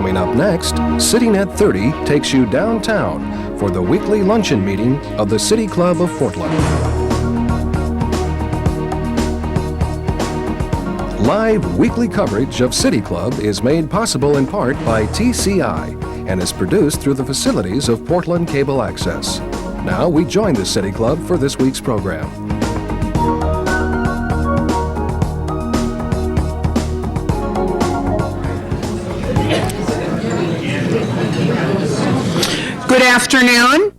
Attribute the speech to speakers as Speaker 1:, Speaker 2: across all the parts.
Speaker 1: Coming up next, Sitting at 30 takes you downtown for the weekly luncheon meeting of the City Club of Portland. Live weekly coverage of City Club is made possible in part by TCI and is produced through the facilities of Portland Cable Access. Now we join the City Club for this week's program.
Speaker 2: Good afternoon.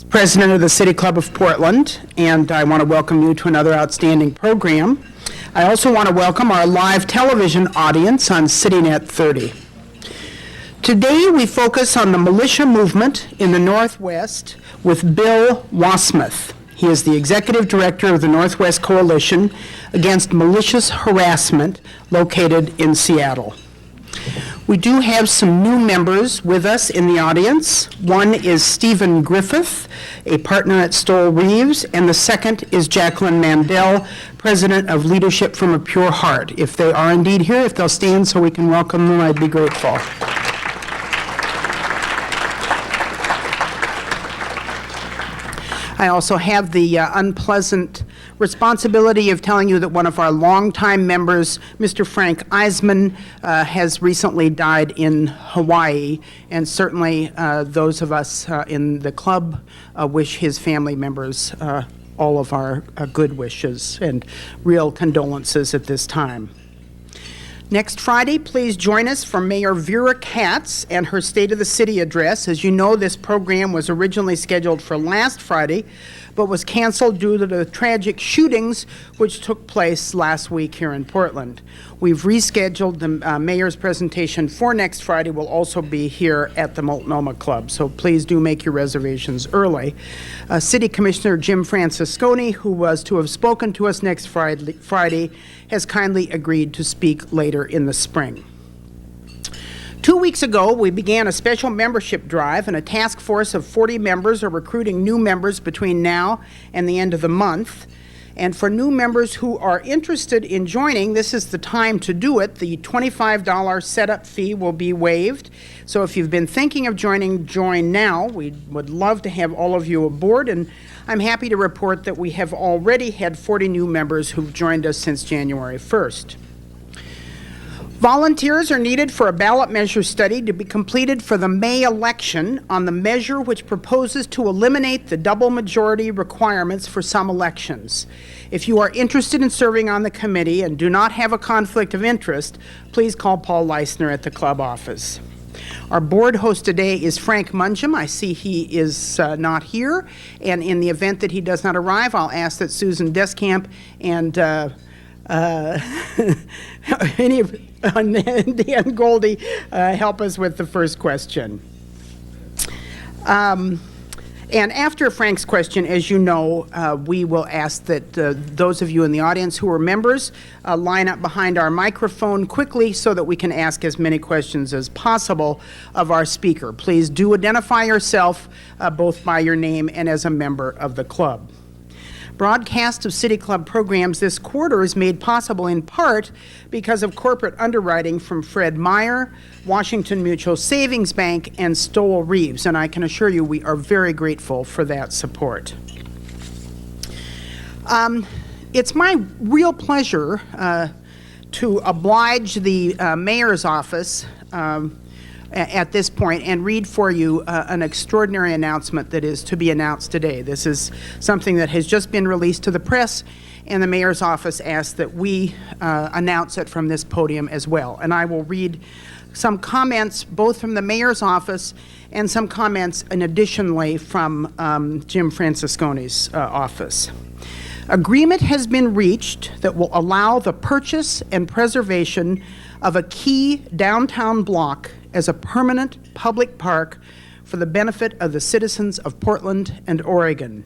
Speaker 2: President of the City Club of Portland, and I want to welcome you to another outstanding program. I also want to welcome our live television audience on Sitting at 30. Today we focus on the militia movement in the Northwest with Bill Wassmuth. He is the Executive Director of the Northwest Coalition Against Malicious Harassment located in Seattle. We do have some new members with us in the audience. One is Stephen Griffith, a partner at Stoll Reeves, and the second is Jacqueline Mandel, President of Leadership from a Pure Heart. If they are indeed here, if they'll stand so we can welcome them, I'd be grateful. I also have the unpleasant responsibility of telling you that one of our longtime members, Mr. Frank Eisman, has recently died in Hawaii, and certainly those of us in the club wish his family members all of our good wishes and real condolences at this time. Next Friday, please join us for Mayor Vera Katz and her State of the City address. As you know, this program was originally scheduled for last Friday, but was canceled due to the tragic shootings which took place last week here in Portland. We've rescheduled the mayor's presentation for next Friday. Will also be here at the Multnomah Club, so please do make your reservations early. City Commissioner Jim Francesconi, who was to have spoken to us next Friday, has kindly agreed to speak later in the spring. 2 weeks ago, we began a special membership drive, and a task force of 40 members are recruiting new members between now and the end of the month. And for new members who are interested in joining, this is the time to do it. The $25 setup fee will be waived. So if you've been thinking of joining, join now. We would love to have all of you aboard, and I'm happy to report that we have already had 40 new members who've joined us since January 1st. Volunteers are needed for a ballot measure study to be completed for the May election on the measure which proposes to eliminate the double majority requirements for some elections. If you are interested in serving on the committee and do not have a conflict of interest, please call Paul Leisner at the club office. Our board host today is Frank Mungem. I see he is not here, and in the event that he does not arrive, I'll ask that Susan Descamp and Dan Goldie help us with the first question. And after Frank's question, as you know, we will ask that those of you in the audience who are members line up behind our microphone quickly so that we can ask as many questions as possible of our speaker. Please do identify yourself both by your name and as a member of the club. Broadcast of City Club programs this quarter is made possible in part because of corporate underwriting from Fred Meyer, Washington Mutual Savings Bank, and Stoll Reeves, and I can assure you we are very grateful for that support. It's my real pleasure to oblige the mayor's office at this point and read for you an extraordinary announcement that is to be announced today. This is something that has just been released to the press, and the mayor's office asked that we announce it from this podium as well. And I will read some comments both from the mayor's office and some comments additionally from Jim Francesconi's office. Agreement has been reached that will allow the purchase and preservation of a key downtown block as a permanent public park for the benefit of the citizens of Portland and Oregon.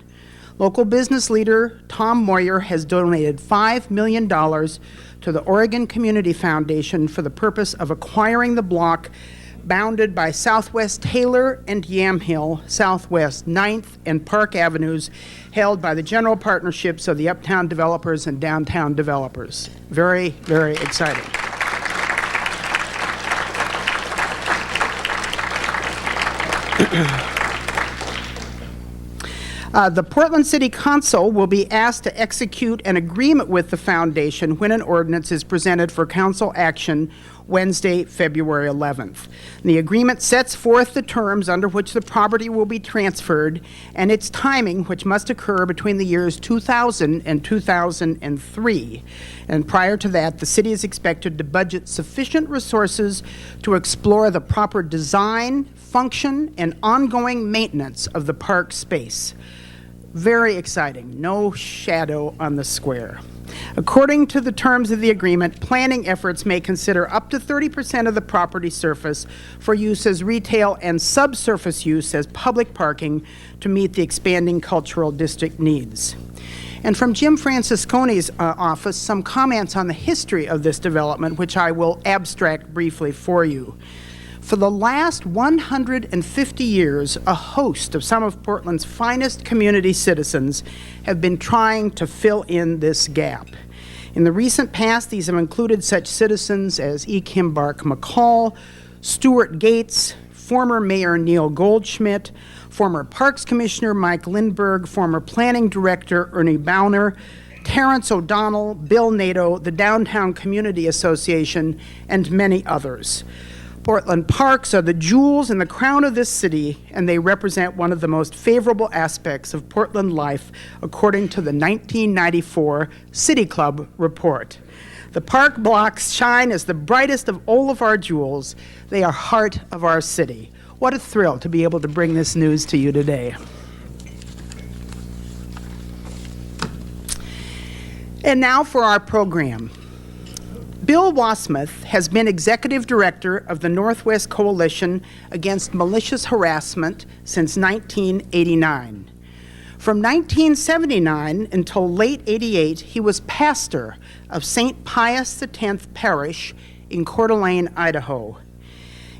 Speaker 2: Local business leader Tom Moyer has donated $5 million to the Oregon Community Foundation for the purpose of acquiring the block bounded by Southwest Taylor and Yamhill, Southwest 9th and Park Avenues, held by the general partnerships of the Uptown Developers and Downtown Developers. Very, very exciting. The Portland City Council will be asked to execute an agreement with the foundation when an ordinance is presented for council action Wednesday, February 11th. The agreement sets forth the terms under which the property will be transferred and its timing, which must occur between the years 2000 and 2003. And prior to that, the city is expected to budget sufficient resources to explore the proper design, function, and ongoing maintenance of the park space. Very exciting. No shadow on the square. According to the terms of the agreement, planning efforts may consider up to 30% of the property surface for use as retail and subsurface use as public parking to meet the expanding cultural district needs. And from Jim Franciscone's office, some comments on the history of this development, which I will abstract briefly for you. For the last 150 years, a host of some of Portland's finest community citizens have been trying to fill in this gap. In the recent past, these have included such citizens as E. Kimbark McCall, Stuart Gates, former Mayor Neil Goldschmidt, former Parks Commissioner Mike Lindbergh, former Planning Director Ernie Bauner, Terrence O'Donnell, Bill Nato, the Downtown Community Association, and many others. Portland parks are the jewels in the crown of this city, and they represent one of the most favorable aspects of Portland life, according to the 1994 City Club report. The park blocks shine as the brightest of all of our jewels. They are heart of our city. What a thrill to be able to bring this news to you today. And now for our program. Bill Wassmuth has been executive director of the Northwest Coalition Against Malicious Harassment since 1989. From 1979 until late '88, he was pastor of St. Pius X Parish in Coeur d'Alene, Idaho.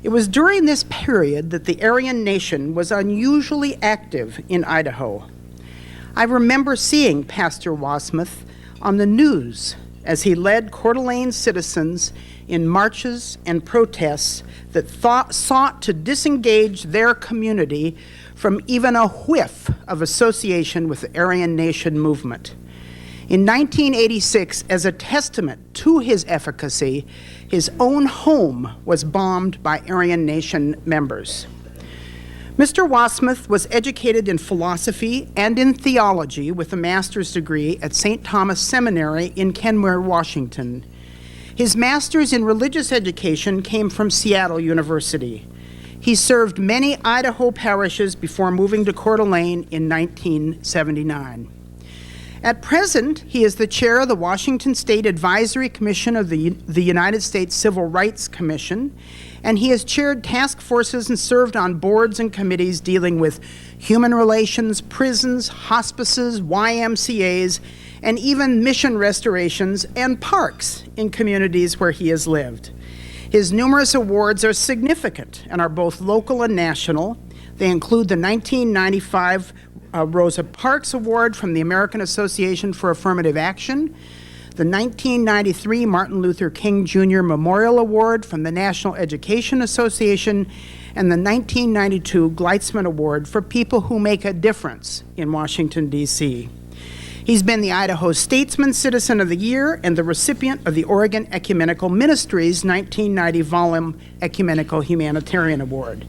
Speaker 2: It was during this period that the Aryan Nation was unusually active in Idaho. I remember seeing Pastor Wassmuth on the news as he led Coeur d'Alene citizens in marches and protests that sought to disengage their community from even a whiff of association with the Aryan Nation movement. In 1986, as a testament to his efficacy, his own home was bombed by Aryan Nation members. Mr. Wassmuth was educated in philosophy and in theology with a master's degree at St. Thomas Seminary in Kenmare, Washington. His master's in religious education came from Seattle University. He served many Idaho parishes before moving to Coeur d'Alene in 1979. At present, he is the chair of the Washington State Advisory Commission of the United States Civil Rights Commission, and he has chaired task forces and served on boards and committees dealing with human relations, prisons, hospices, YMCAs, and even mission restorations and parks in communities where he has lived. His numerous awards are significant and are both local and national. They include the 1995 Rosa Parks Award from the American Association for Affirmative Action, the 1993 Martin Luther King Jr. Memorial Award from the National Education Association, and the 1992 Gleitzman Award for people who make a difference in Washington, D.C. He's been the Idaho Statesman Citizen of the Year and the recipient of the Oregon Ecumenical Ministries 1990 Volume Ecumenical Humanitarian Award.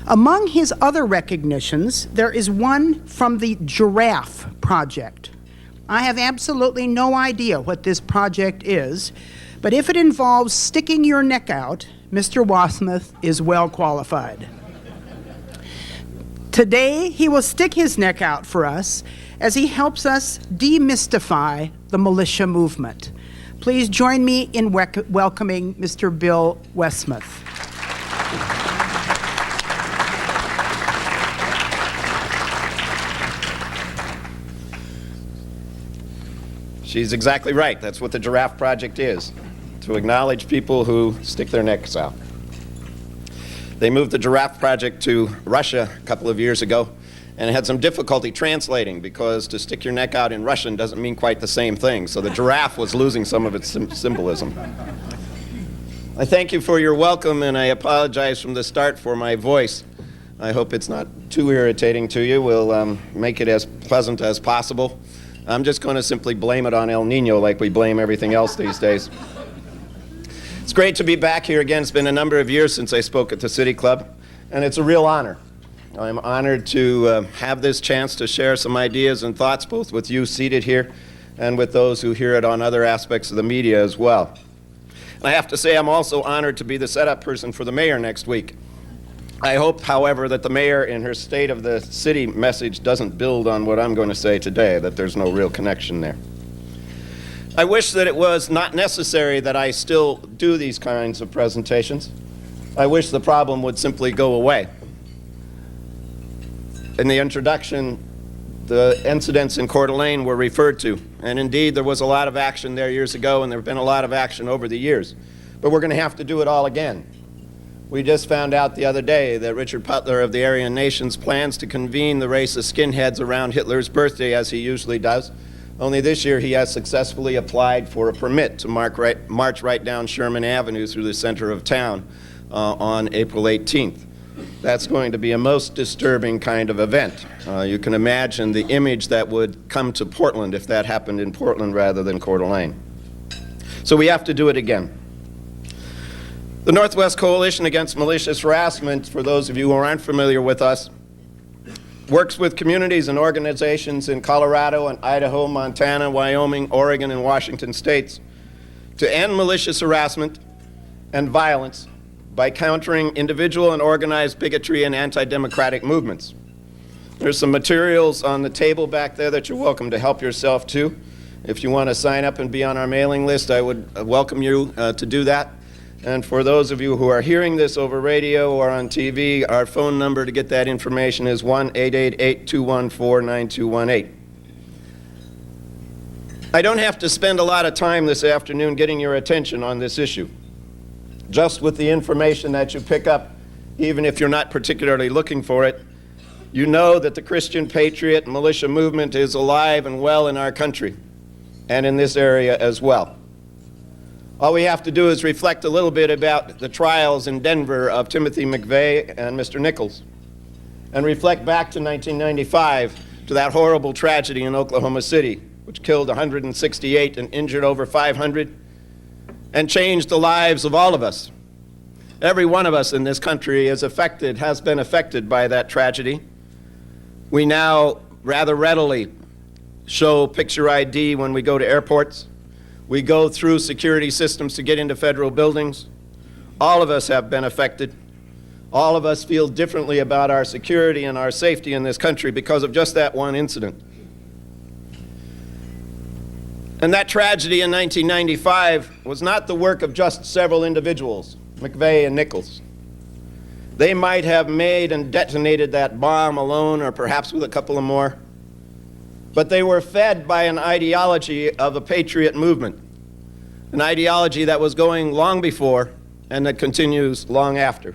Speaker 2: Among his other recognitions, there is one from the Giraffe Project. I have absolutely no idea what this project is, but if it involves sticking your neck out, Mr. Wassmuth is well qualified. Today, he will stick his neck out for us as he helps us demystify the militia movement. Please join me in welcoming Mr. Bill Wassmuth.
Speaker 3: She's exactly right. That's what the Giraffe Project is, to acknowledge people who stick their necks out. They moved the Giraffe Project to Russia a couple of years ago and had some difficulty translating because to stick your neck out in Russian doesn't mean quite the same thing. So the giraffe was losing some of its symbolism. I thank you for your welcome, and I apologize from the start for my voice. I hope it's not too irritating to you. We'll make it as pleasant as possible. I'm just going to simply blame it on El Nino like we blame everything else these days. It's great to be back here again. It's been a number of years since I spoke at the City Club, and it's a real honor. I'm honored to have this chance to share some ideas and thoughts, both with you seated here and with those who hear it on other aspects of the media as well. And I have to say I'm also honored to be the setup person for the mayor next week. I hope, however, that the mayor in her State of the City message doesn't build on what I'm going to say today, that there's no real connection there. I wish that it was not necessary that I still do these kinds of presentations. I wish the problem would simply go away. In the introduction, the incidents in Coeur d'Alene were referred to, and indeed there was a lot of action there years ago, and there have been a lot of action over the years. But we're going to have to do it all again. We just found out the other day that Richard Putler of the Aryan Nations plans to convene the race of skinheads around Hitler's birthday, as he usually does. Only this year he has successfully applied for a permit to march right down Sherman Avenue through the center of town on April 18th. That's going to be a most disturbing kind of event. You can imagine the image that would come to Portland if that happened in Portland rather than Coeur d'Alene. So we have to do it again. The Northwest Coalition Against Malicious Harassment, for those of you who aren't familiar with us, works with communities and organizations in Colorado and Idaho, Montana, Wyoming, Oregon, and Washington states to end malicious harassment and violence by countering individual and organized bigotry and anti-democratic movements. There's some materials on the table back there that you're welcome to help yourself to. If you want to sign up and be on our mailing list, I would welcome you to do that. And for those of you who are hearing this over radio or on TV, our phone number to get that information is 1-888-214-9218. I don't have to spend a lot of time this afternoon getting your attention on this issue. Just with the information that you pick up, even if you're not particularly looking for it, you know that the Christian Patriot and Militia movement is alive and well in our country, and in this area as well. All we have to do is reflect a little bit about the trials in Denver of Timothy McVeigh and Mr. Nichols, and reflect back to 1995, to that horrible tragedy in Oklahoma City, which killed 168 and injured over 500, and changed the lives of all of us. Every one of us in this country has been affected by that tragedy. We now rather readily show picture ID when we go to airports. We go through security systems to get into federal buildings. All of us have been affected. All of us feel differently about our security and our safety in this country because of just that one incident. And that tragedy in 1995 was not the work of just several individuals, McVeigh and Nichols. They might have made and detonated that bomb alone, or perhaps with a couple of more. But they were fed by an ideology of a patriot movement, an ideology that was going long before and that continues long after.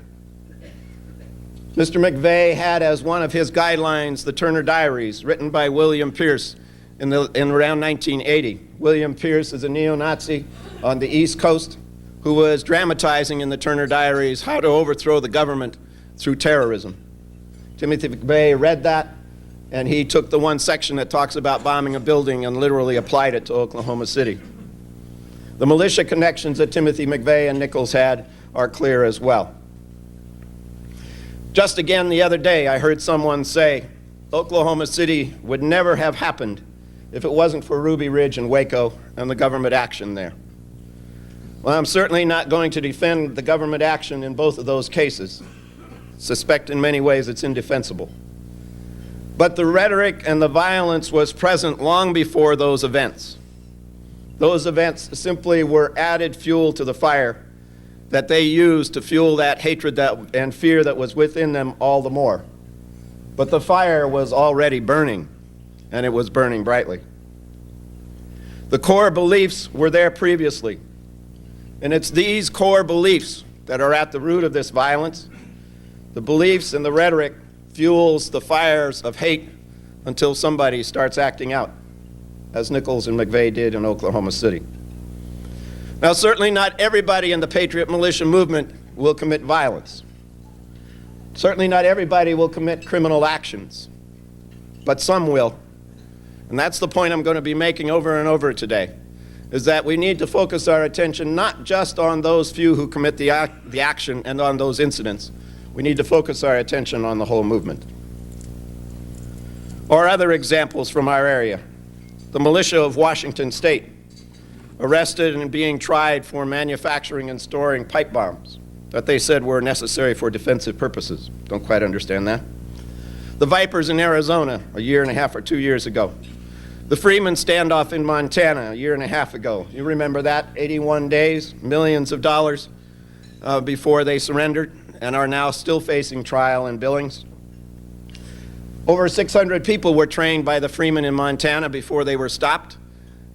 Speaker 3: Mr. McVeigh had as one of his guidelines the Turner Diaries, written by William Pierce in around 1980. William Pierce is a neo-Nazi on the East Coast who was dramatizing in the Turner Diaries how to overthrow the government through terrorism. Timothy McVeigh read that, and he took the one section that talks about bombing a building and literally applied it to Oklahoma City. The militia connections that Timothy McVeigh and Nichols had are clear as well. Just again the other day, I heard someone say Oklahoma City would never have happened if it wasn't for Ruby Ridge and Waco and the government action there. Well, I'm certainly not going to defend the government action in both of those cases. Suspect in many ways it's indefensible. But the rhetoric and the violence was present long before those events. Those events simply were added fuel to the fire that they used to fuel that hatred and fear that was within them all the more. But the fire was already burning, and it was burning brightly. The core beliefs were there previously, and it's these core beliefs that are at the root of this violence. The beliefs and the rhetoric fuels the fires of hate until somebody starts acting out, as Nichols and McVeigh did in Oklahoma City. Now, certainly not everybody in the Patriot Militia movement will commit violence. Certainly not everybody will commit criminal actions, but some will. And that's the point I'm going to be making over and over today, is that we need to focus our attention not just on those few who commit the action and on those incidents. We need to focus our attention on the whole movement. Or other examples from our area. The militia of Washington State, arrested and being tried for manufacturing and storing pipe bombs that they said were necessary for defensive purposes. Don't quite understand that. The Vipers in Arizona a year and a half or 2 years ago. The Freeman standoff in Montana a year and a half ago. You remember that? 81 days, millions of dollars before they surrendered and are now still facing trial in Billings. Over 600 people were trained by the Freeman in Montana before they were stopped.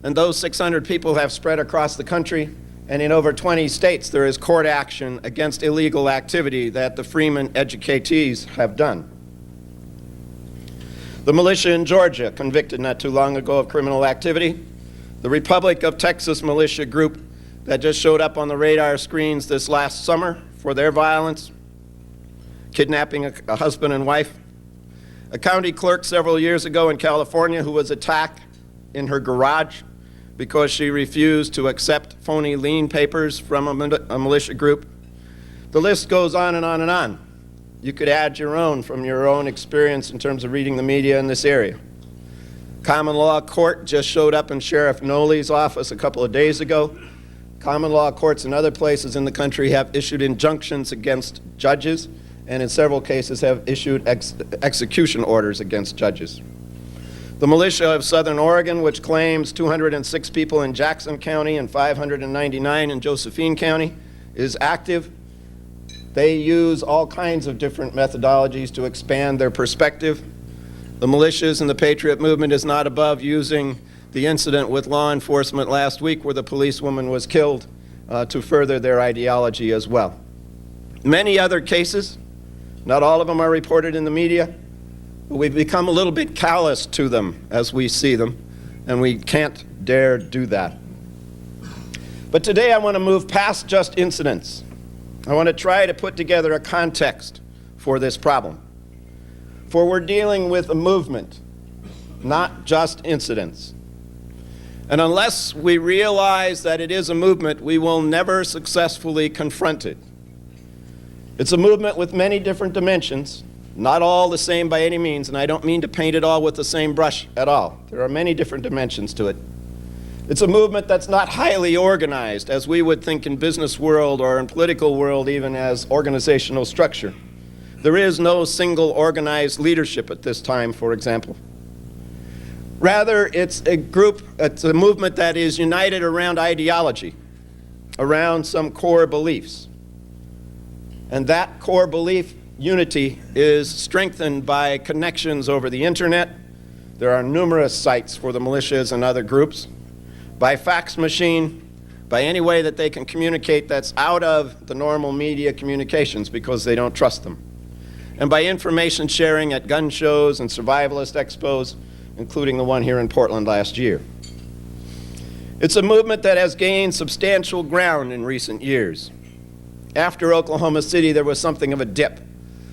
Speaker 3: And those 600 people have spread across the country, and in over 20 states there is court action against illegal activity that the Freeman educatees have done. The militia in Georgia, convicted not too long ago of criminal activity. The Republic of Texas militia group that just showed up on the radar screens this last summer for their violence, kidnapping a husband and wife. A county clerk several years ago in California who was attacked in her garage because she refused to accept phony lien papers from a militia group. The list goes on and on and on. You could add your own from your own experience in terms of reading the media in this area. Common law court just showed up in Sheriff Noley's office a couple of days ago. Common law courts in other places in the country have issued injunctions against judges, and in several cases have issued execution orders against judges. The militia of Southern Oregon, which claims 206 people in Jackson County and 599 in Josephine County, is active. They use all kinds of different methodologies to expand their perspective. The militias and the Patriot movement is not above using the incident with law enforcement last week where the policewoman was killed to further their ideology as well. Many other cases, not all of them are reported in the media, but we've become a little bit callous to them as we see them, and we can't dare do that. But today I want to move past just incidents. I want to try to put together a context for this problem. For we're dealing with a movement, not just incidents. And unless we realize that it is a movement, we will never successfully confront it. It's a movement with many different dimensions, not all the same by any means, and I don't mean to paint it all with the same brush at all. There are many different dimensions to it. It's a movement that's not highly organized, as we would think in business world or in political world, even as organizational structure. There is no single organized leadership at this time, for example. Rather, it's a movement that is united around ideology, around some core beliefs. And that core belief unity is strengthened by connections over the internet. There are numerous sites for the militias and other groups. By fax machine, by any way that they can communicate that's out of the normal media communications because they don't trust them. And by information sharing at gun shows and survivalist expos, including the one here in Portland last year. It's a movement that has gained substantial ground in recent years. After Oklahoma City, there was something of a dip.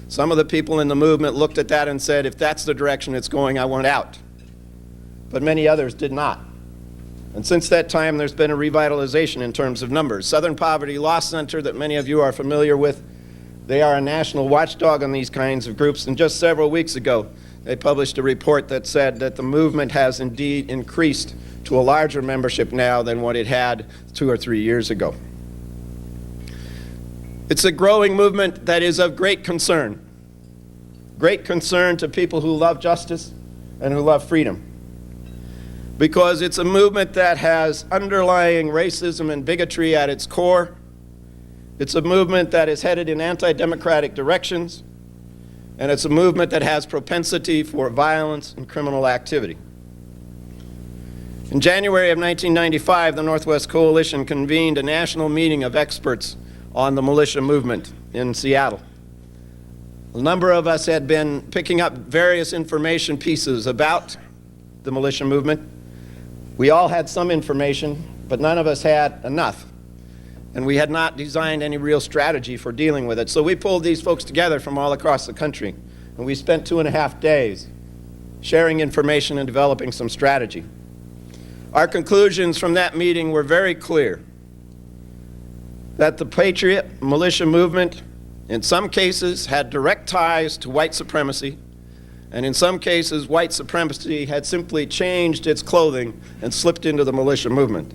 Speaker 3: Some of the people in the movement looked at that and said, if that's the direction it's going, I want out. But many others did not. And since that time, there's been a revitalization in terms of numbers. Southern Poverty Law Center, that many of you are familiar with, they are a national watchdog on these kinds of groups. And just several weeks ago, they published a report that said that the movement has indeed increased to a larger membership now than what it had 2 or 3 years ago. It's a growing movement that is of great concern to people who love justice and who love freedom. Because it's a movement that has underlying racism and bigotry at its core. It's a movement that is headed in anti-democratic directions. And it's a movement that has propensity for violence and criminal activity. In January of 1995, the Northwest Coalition convened a national meeting of experts on the militia movement in Seattle. A number of us had been picking up various information pieces about the militia movement. We all had some information, but none of us had enough. and we had not designed any real strategy for dealing with it. So we pulled these folks together from all across the country, and we spent 2.5 days sharing information and developing some strategy. Our conclusions from that meeting were very clear, that the Patriot militia movement in some cases had direct ties to white supremacy, and in some cases white supremacy had simply changed its clothing and slipped into the militia movement.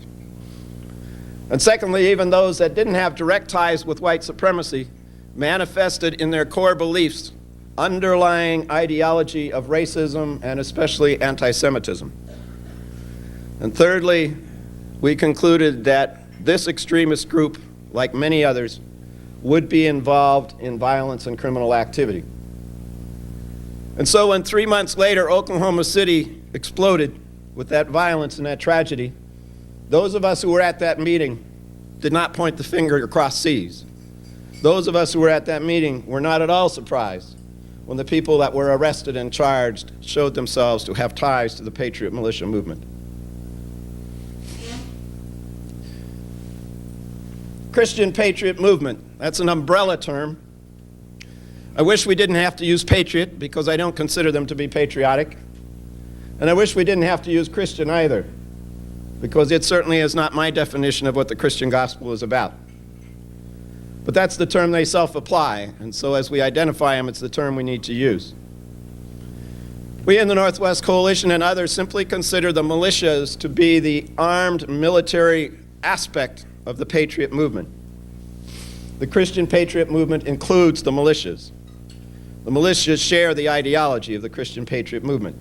Speaker 3: And secondly, even those that didn't have direct ties with white supremacy manifested in their core beliefs underlying ideology of racism and especially anti-Semitism. And thirdly, we concluded that this extremist group, like many others, would be involved in violence and criminal activity. And so when 3 months later Oklahoma City exploded with that violence and that tragedy, those of us who were at that meeting did not point the finger across seas. Those of us who were at that meeting were not at all surprised when the people that were arrested and charged showed themselves to have ties to the Patriot militia movement. Christian Patriot movement, that's an umbrella term. I wish we didn't have to use patriot because I don't consider them to be patriotic. And I wish we didn't have to use Christian either, because it certainly is not my definition of what the Christian gospel is about. But that's the term they self-apply, and so as we identify them, it's the term we need to use. We in the Northwest Coalition and others simply consider the militias to be the armed military aspect of the Patriot movement. The Christian Patriot movement includes the militias. The militias share the ideology of the Christian Patriot movement.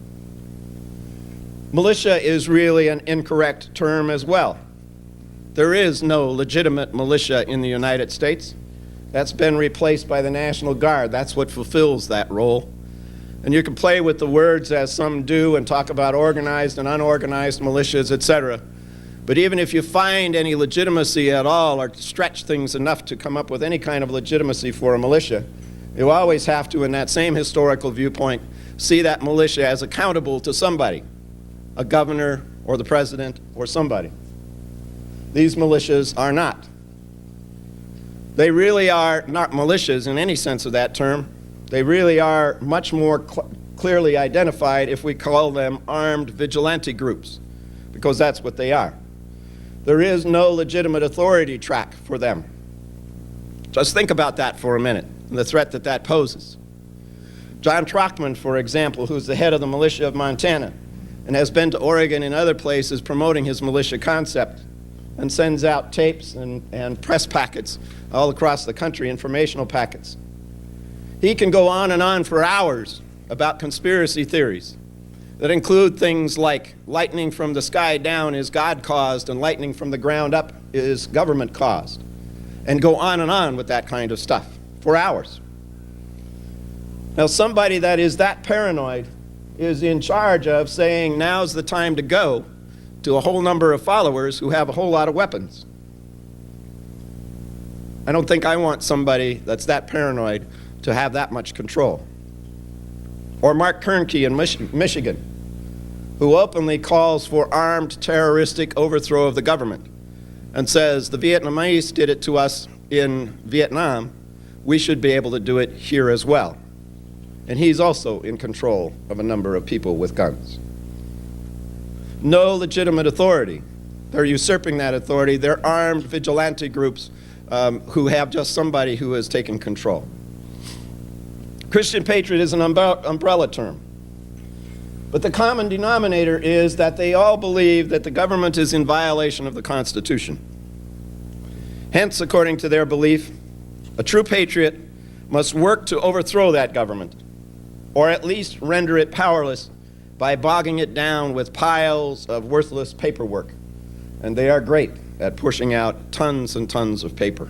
Speaker 3: Militia is really an incorrect term as well. There is no legitimate militia in the United States. That's been replaced by the National Guard. That's what fulfills that role. And you can play with the words as some do and talk about organized and unorganized militias, etc. But even if you find any legitimacy at all or stretch things enough to come up with any kind of legitimacy for a militia, you always have to, in that same historical viewpoint, see that militia as accountable to somebody, a governor or the president or somebody. These militias are not. They really are not militias in any sense of that term. They really are much more clearly identified if we call them armed vigilante groups, because that's what they are. There is no legitimate authority track for them. Just think about that for a minute, and the threat that that poses. John Trockman, for example, who's the head of the militia of Montana and has been to Oregon and other places promoting his militia concept and sends out tapes and press packets all across the country, informational packets. He can go on and on for hours about conspiracy theories that include things like lightning from the sky down is God-caused and lightning from the ground up is government-caused, and go on and on with that kind of stuff for hours. Now, somebody that is that paranoid is in charge of saying now's the time to go to a whole number of followers who have a whole lot of weapons. I don't think I want somebody that's that paranoid to have that much control. Or Mark Kernke in Michigan, who openly calls for armed terroristic overthrow of the government and says the Vietnamese did it to us in Vietnam, we should be able to do it here as well. And he's also in control of a number of people with guns. No legitimate authority. They're usurping that authority. They're armed vigilante groups who have just somebody who is taking control. Christian patriot is an umbrella term. But the common denominator is that they all believe that the government is in violation of the Constitution. Hence, according to their belief, a true patriot must work to overthrow that government, or at least render it powerless by bogging it down with piles of worthless paperwork. And they are great at pushing out tons and tons of paper.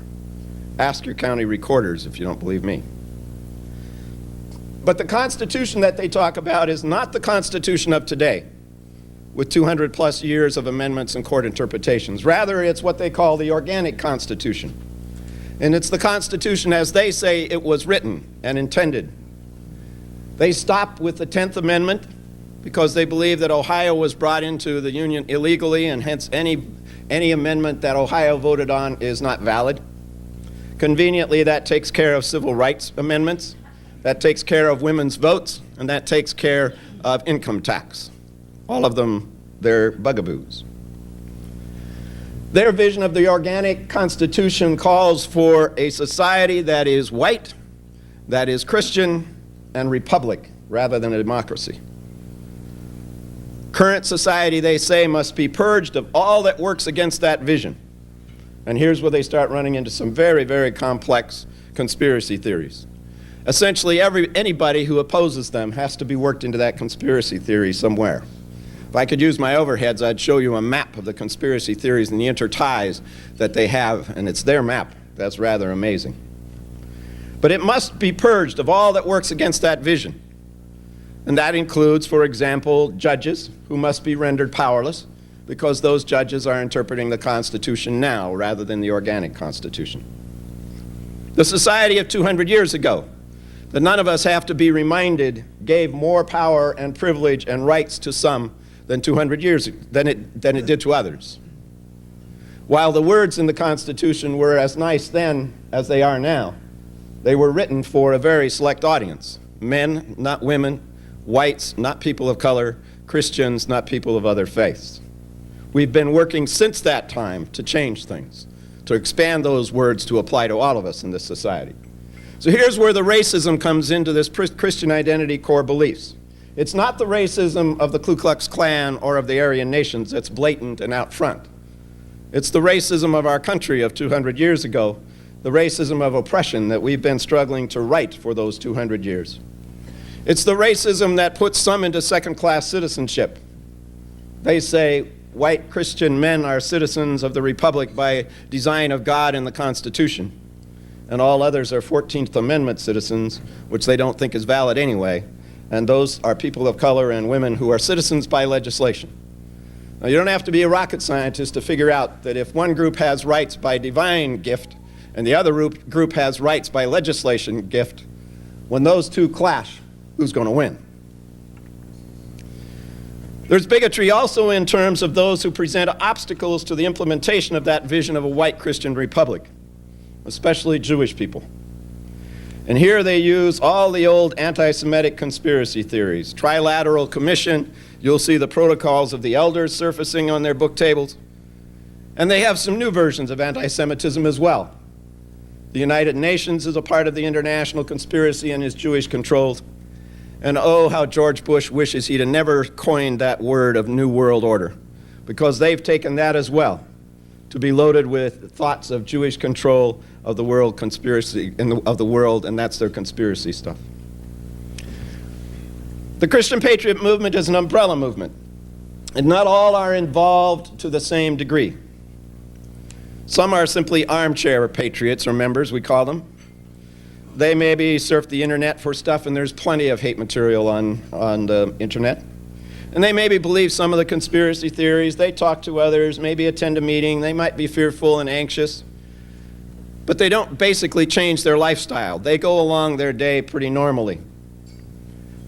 Speaker 3: Ask your county recorders if you don't believe me. But the Constitution that they talk about is not the Constitution of today, with 200 plus years of amendments and court interpretations. Rather, it's what they call the organic Constitution. And it's the Constitution as they say it was written and intended. They stop with the 10th Amendment because they believe that Ohio was brought into the Union illegally, and hence any any amendment that Ohio voted on is not valid. Conveniently, that takes care of civil rights amendments, that takes care of women's votes, and that takes care of income tax. All of them, they're bugaboos. Their vision of the organic Constitution calls for a society that is white, that is Christian, and republic, rather than a democracy. Current society, they say, must be purged of all that works against that vision. And here's where they start running into some very, very complex conspiracy theories. Essentially, anybody who opposes them has to be worked into that conspiracy theory somewhere. If I could use my overheads, I'd show you a map of the conspiracy theories and the interties that they have, and it's their map. That's rather amazing. But it must be purged of all that works against that vision. And that includes, for example, judges who must be rendered powerless because those judges are interpreting the Constitution now rather than the organic Constitution. The society of 200 years ago, that none of us have to be reminded, gave more power and privilege and rights to some than 200 years than it did to others. While the words in the Constitution were as nice then as they are now, they were written for a very select audience. Men, not women, whites, not people of color, Christians, not people of other faiths. We've been working since that time to change things, to expand those words to apply to all of us in this society. So here's where the racism comes into this Christian identity core beliefs. It's not the racism of the Ku Klux Klan or of the Aryan Nations that's blatant and out front. It's the racism of our country of 200 years ago, the racism of oppression that we've been struggling to right for those 200 years. It's the racism that puts some into second-class citizenship. They say white Christian men are citizens of the Republic by design of God and the Constitution, and all others are 14th Amendment citizens, which they don't think is valid anyway, and those are people of color and women who are citizens by legislation. Now, you don't have to be a rocket scientist to figure out that if one group has rights by divine gift and the other group has rights by legislation gift, when those two clash, who's going to win? There's bigotry also in terms of those who present obstacles to the implementation of that vision of a white Christian republic, especially Jewish people. And here they use all the old anti-Semitic conspiracy theories. Trilateral Commission, you'll see the protocols of the elders surfacing on their book tables. And they have some new versions of anti-Semitism as well. The United Nations is a part of the international conspiracy and is Jewish controlled. And oh, how George Bush wishes he'd have never coined that word of New World Order, because they've taken that as well, to be loaded with thoughts of Jewish control of the world conspiracy, of the world, and that's their conspiracy stuff. The Christian Patriot movement is an umbrella movement, and not all are involved to the same degree. Some are simply armchair patriots, or members, we call them. They maybe surf the internet for stuff, and there's plenty of hate material on the internet. And they maybe believe some of the conspiracy theories, they talk to others, maybe attend a meeting, they might be fearful and anxious, but they don't basically change their lifestyle. They go along their day pretty normally.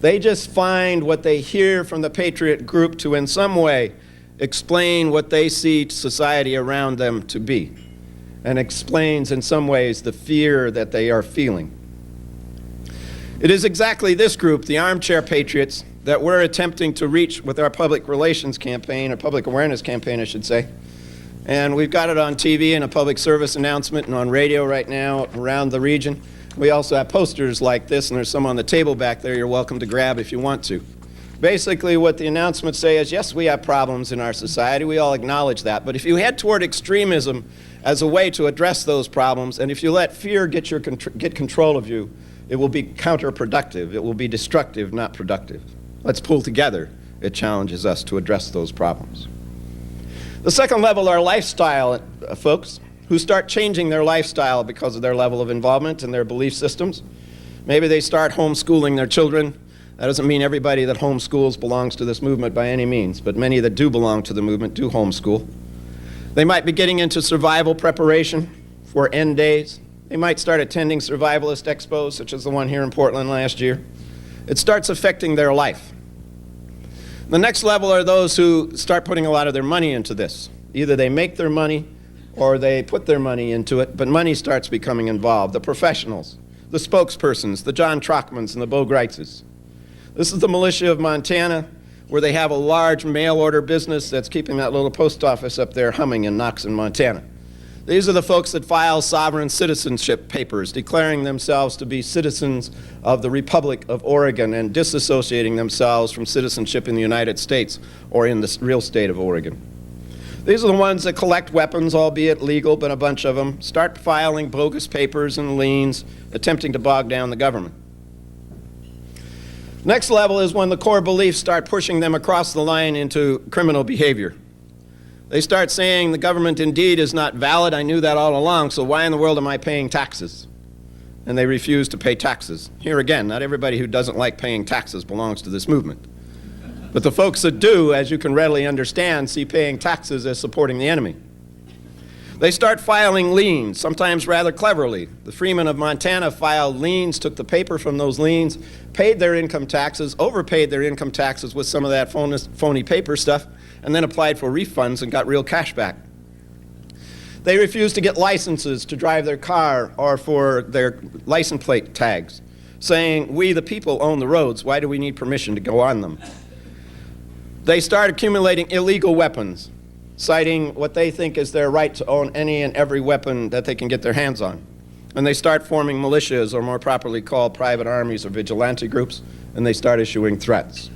Speaker 3: They just find what they hear from the Patriot group to in some way explain what they see society around them to be, and explains in some ways the fear that they are feeling. It is exactly this group, the armchair patriots, that we're attempting to reach with our public relations campaign, or public awareness campaign, I should say. And we've got it on TV and a public service announcement and on radio right now around the region. We also have posters like this, and there's some on the table back there you're welcome to grab if you want to. Basically, what the announcements say is, yes, we have problems in our society. We all acknowledge that. But if you head toward extremism as a way to address those problems, and if you let fear get control of you, it will be counterproductive. It will be destructive, not productive. Let's pull together. It challenges us to address those problems. The second level are lifestyle folks who start changing their lifestyle because of their level of involvement and their belief systems. Maybe they start homeschooling their children. That doesn't mean everybody that homeschools belongs to this movement by any means, but many that do belong to the movement do homeschool. They might be getting into survival preparation for end days. They might start attending survivalist expos, such as the one here in Portland last year. It starts affecting their life. The next level are those who start putting a lot of their money into this. Either they make their money or they put their money into it, but money starts becoming involved. The professionals, the spokespersons, the John Trockmans and the Bo Greitzes. This is the militia of Montana, where they have a large mail-order business that's keeping that little post office up there humming in Knoxon, Montana. These are the folks that file sovereign citizenship papers, declaring themselves to be citizens of the Republic of Oregon and disassociating themselves from citizenship in the United States or in the real state of Oregon. These are the ones that collect weapons, albeit legal, but a bunch of them start filing bogus papers and liens, attempting to bog down the government. Next level is when the core beliefs start pushing them across the line into criminal behavior. They start saying the government indeed is not valid. I knew that all along, so why in the world am I paying taxes? And they refuse to pay taxes. Here again, not everybody who doesn't like paying taxes belongs to this movement. But the folks that do, as you can readily understand, see paying taxes as supporting the enemy. They start filing liens, sometimes rather cleverly. The freemen of Montana filed liens, took the paper from those liens, paid their income taxes, overpaid their income taxes with some of that phony paper stuff, and then applied for refunds and got real cash back. They refused to get licenses to drive their car or for their license plate tags, saying, we the people own the roads, why do we need permission to go on them? They start accumulating illegal weapons, citing what they think is their right to own any and every weapon that they can get their hands on. And they start forming militias, or more properly called private armies or vigilante groups, and they start issuing threats.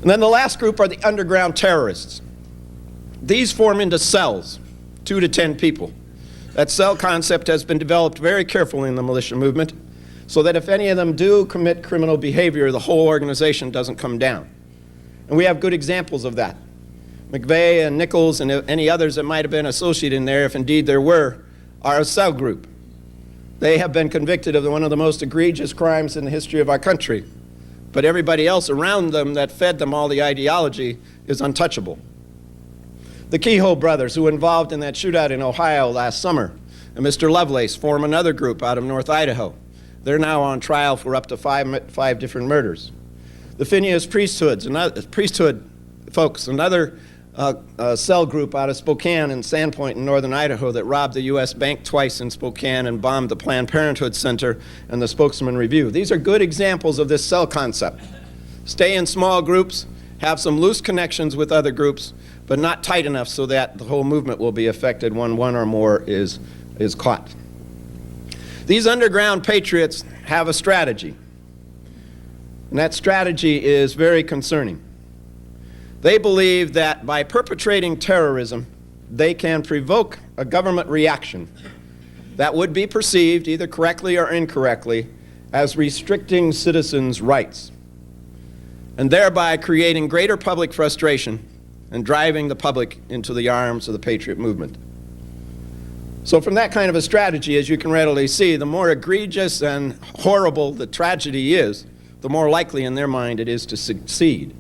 Speaker 3: And then the last group are the underground terrorists. These form into cells, 2 to 10 people. That cell concept has been developed very carefully in the militia movement, so that if any of them do commit criminal behavior, the whole organization doesn't come down. And we have good examples of that. McVeigh and Nichols and any others that might have been associated in there, if indeed there were, are a cell group. They have been convicted of one of the most egregious crimes in the history of our country. But everybody else around them that fed them all the ideology is untouchable. The Kehoe brothers, who were involved in that shootout in Ohio last summer, and Mr. Lovelace form another group out of North Idaho. They're now on trial for up to five different murders. The Phineas priesthood folks, another cell group out of Spokane and Sandpoint in northern Idaho that robbed the U.S. Bank twice in Spokane and bombed the Planned Parenthood Center and the Spokesman Review. These are good examples of this cell concept. Stay in small groups, have some loose connections with other groups, but not tight enough so that the whole movement will be affected when one or more is caught. These underground patriots have a strategy, and that strategy is very concerning. They believe that by perpetrating terrorism, they can provoke a government reaction that would be perceived, either correctly or incorrectly, as restricting citizens' rights, and thereby creating greater public frustration and driving the public into the arms of the patriot movement. So from that kind of a strategy, as you can readily see, the more egregious and horrible the tragedy is, the more likely in their mind it is to succeed.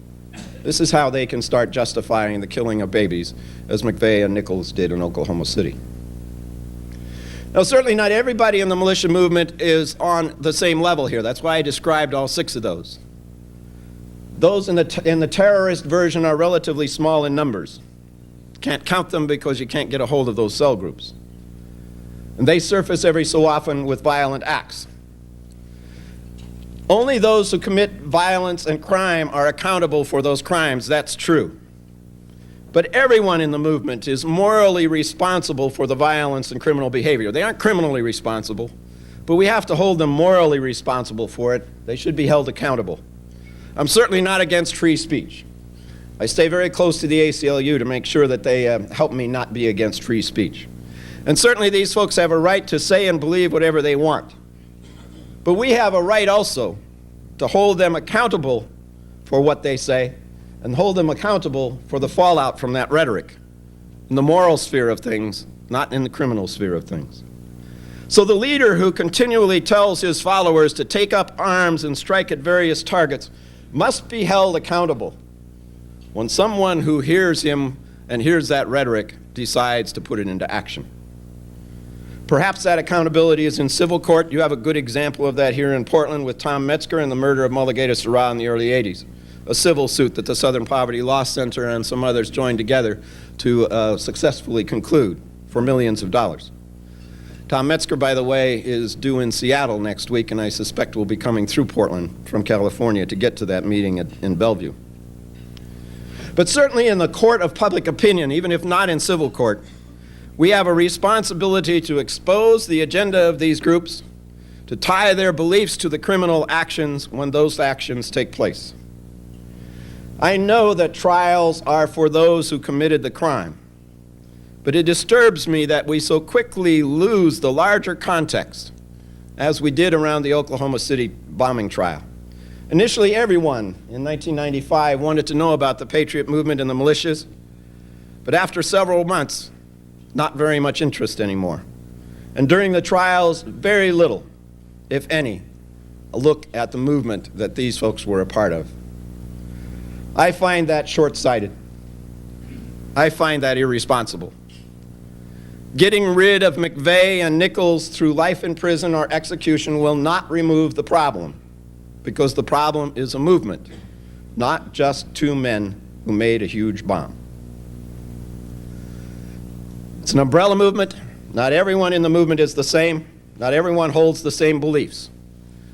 Speaker 3: This is how they can start justifying the killing of babies, as McVeigh and Nichols did in Oklahoma City. Now, certainly not everybody in the militia movement is on the same level here. That's why I described all 6 of those. Those in the terrorist version are relatively small in numbers. Can't count them because you can't get a hold of those cell groups. And they surface every so often with violent acts. Only those who commit violence and crime are accountable for those crimes. That's true. But everyone in the movement is morally responsible for the violence and criminal behavior. They aren't criminally responsible, but we have to hold them morally responsible for it. They should be held accountable. I'm certainly not against free speech. I stay very close to the ACLU to make sure that they help me not be against free speech. And certainly these folks have a right to say and believe whatever they want. But we have a right also to hold them accountable for what they say and hold them accountable for the fallout from that rhetoric in the moral sphere of things, not in the criminal sphere of things. So the leader who continually tells his followers to take up arms and strike at various targets must be held accountable when someone who hears him and hears that rhetoric decides to put it into action. Perhaps that accountability is in civil court. You have a good example of that here in Portland with Tom Metzger and the murder of Mulligataway Surratt in the early 80s. a civil suit that the Southern Poverty Law Center and some others joined together to successfully conclude for millions of dollars. Tom Metzger, by the way, is due in Seattle next week, and I suspect will be coming through Portland from California to get to that meeting in Bellevue. But certainly in the court of public opinion, even if not in civil court, we have a responsibility to expose the agenda of these groups, to tie their beliefs to the criminal actions when those actions take place. I know that trials are for those who committed the crime, but it disturbs me that we so quickly lose the larger context, as we did around the Oklahoma City bombing trial. Initially, everyone in 1995 wanted to know about the Patriot movement and the militias, but after several months, not very much interest anymore. And during the trials, very little, if any, a look at the movement that these folks were a part of. I find that short-sighted. I find that irresponsible. Getting rid of McVeigh and Nichols through life in prison or execution will not remove the problem, because the problem is a movement, not just two men who made a huge bomb. It's an umbrella movement. Not everyone in the movement is the same. Not everyone holds the same beliefs.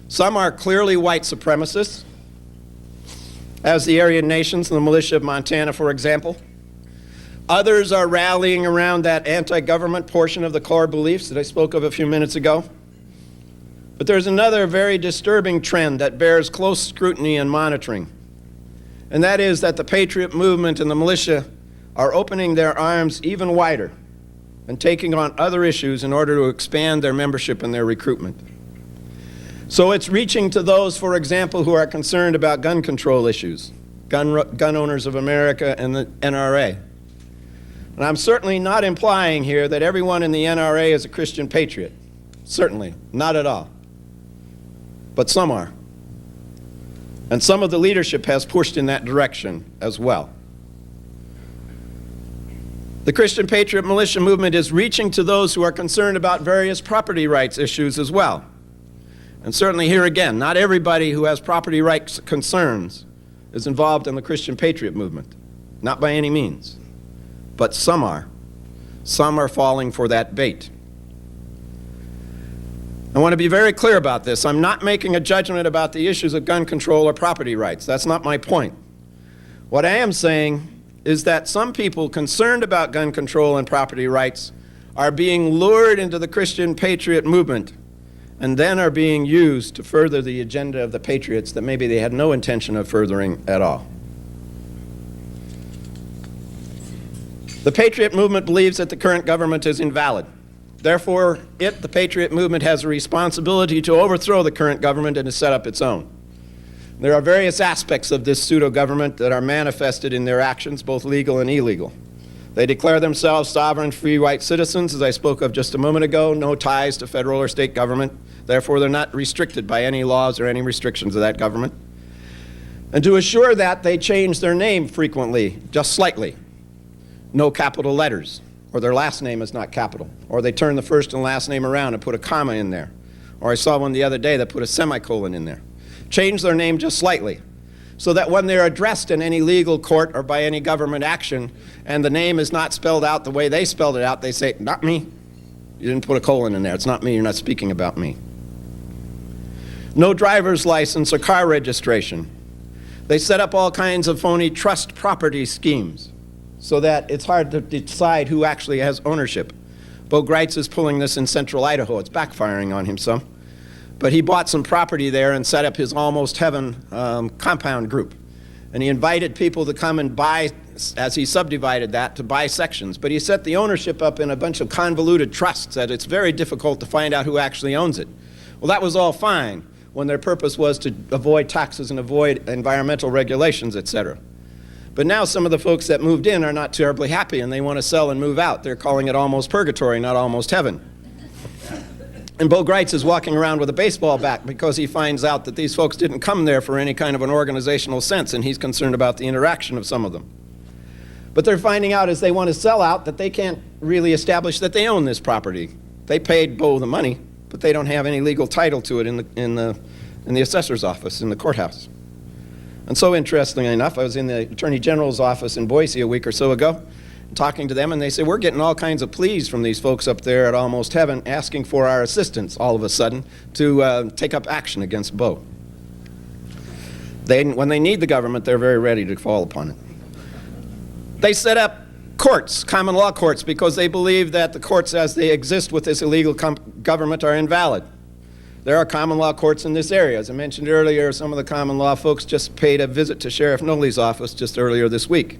Speaker 3: Some are clearly white supremacists, as the Aryan Nations and the Militia of Montana, for example. Others are rallying around that anti-government portion of the core beliefs that I spoke of a few minutes ago. But there's another very disturbing trend that bears close scrutiny and monitoring, and that is that the Patriot movement and the militia are opening their arms even wider and taking on other issues in order to expand their membership and their recruitment. So it's reaching to those, for example, who are concerned about gun control issues, gun owners of America and the NRA. And I'm certainly not implying here that everyone in the NRA is a Christian patriot. Certainly, not at all. But some are. And some of the leadership has pushed in that direction as well. The Christian Patriot Militia movement is reaching to those who are concerned about various property rights issues as well. And certainly here again, not everybody who has property rights concerns is involved in the Christian Patriot movement. Not by any means. But some are. Some are falling for that bait. I want to be very clear about this. I'm not making a judgment about the issues of gun control or property rights. That's not my point. What I am saying is that some people concerned about gun control and property rights are being lured into the Christian Patriot movement and then are being used to further the agenda of the Patriots that maybe they had no intention of furthering at all. The Patriot movement believes that the current government is invalid. Therefore, the Patriot movement, has a responsibility to overthrow the current government and to set up its own. There are various aspects of this pseudo-government that are manifested in their actions, both legal and illegal. They declare themselves sovereign, free white citizens, as I spoke of just a moment ago, no ties to federal or state government. Therefore, they're not restricted by any laws or any restrictions of that government. And to assure that, they change their name frequently, just slightly. No capital letters, or their last name is not capital, or they turn the first and last name around and put a comma in there. Or I saw one the other day that put a semicolon in there. Change their name just slightly, so that when they're addressed in any legal court or by any government action, and the name is not spelled out the way they spelled it out, they say, not me. You didn't put a colon in there. It's not me. You're not speaking about me. No driver's license or car registration. They set up all kinds of phony trust property schemes so that it's hard to decide who actually has ownership. Bo Greitz is pulling this in central Idaho. It's backfiring on him some. But he bought some property there and set up his Almost Heaven compound group. And he invited people to come and buy, as he subdivided that, to buy sections. But he set the ownership up in a bunch of convoluted trusts that it's very difficult to find out who actually owns it. Well, that was all fine when their purpose was to avoid taxes and avoid environmental regulations, et cetera. But now some of the folks that moved in are not terribly happy and they want to sell and move out. They're calling it almost purgatory, not almost heaven. And Bo Greitz is walking around with a baseball bat because he finds out that these folks didn't come there for any kind of an organizational sense, and he's concerned about the interaction of some of them. But they're finding out as they want to sell out that they can't really establish that they own this property. They paid Bo the money, but they don't have any legal title to it in the assessor's office, in the courthouse. And so interestingly enough, I was in the Attorney General's office in Boise a week or so ago, talking to them, and they say, we're getting all kinds of pleas from these folks up there at Almost Heaven asking for our assistance all of a sudden to take up action against Bo. When they need the government, they're very ready to fall upon it. They set up courts, common law courts, because they believe that the courts as they exist with this illegal government are invalid. There are common law courts in this area. As I mentioned earlier, some of the common law folks just paid a visit to Sheriff Noley's office just earlier this week.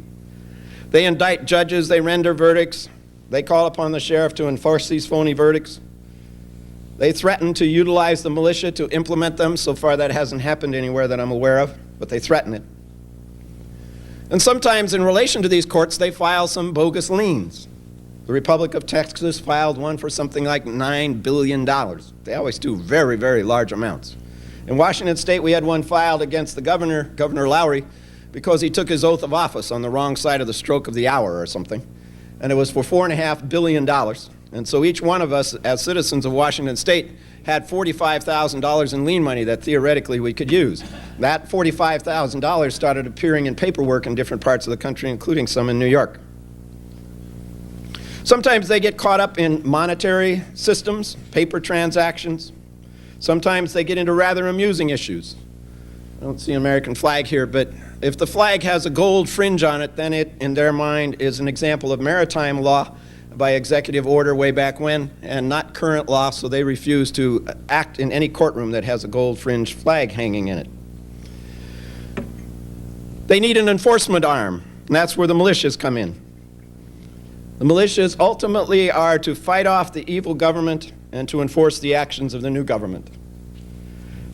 Speaker 3: They indict judges, they render verdicts, they call upon the sheriff to enforce these phony verdicts. They threaten to utilize the militia to implement them. So far that hasn't happened anywhere that I'm aware of, but they threaten it. And sometimes in relation to these courts, they file some bogus liens. The Republic of Texas filed one for something like $9 billion. They always do very, very large amounts. In Washington State, we had one filed against the governor, Governor Lowry, because he took his oath of office on the wrong side of the stroke of the hour or something. And it was for $4.5 billion. And so each one of us, as citizens of Washington State, had $45,000 in lien money that theoretically we could use. That $45,000 started appearing in paperwork in different parts of the country, including some in New York. Sometimes they get caught up in monetary systems, paper transactions. Sometimes they get into rather amusing issues. I don't see an American flag here, but if the flag has a gold fringe on it, then it, in their mind, is an example of maritime law by executive order way back when, and not current law, so they refuse to act in any courtroom that has a gold fringe flag hanging in it. They need an enforcement arm, and that's where the militias come in. The militias ultimately are to fight off the evil government and to enforce the actions of the new government.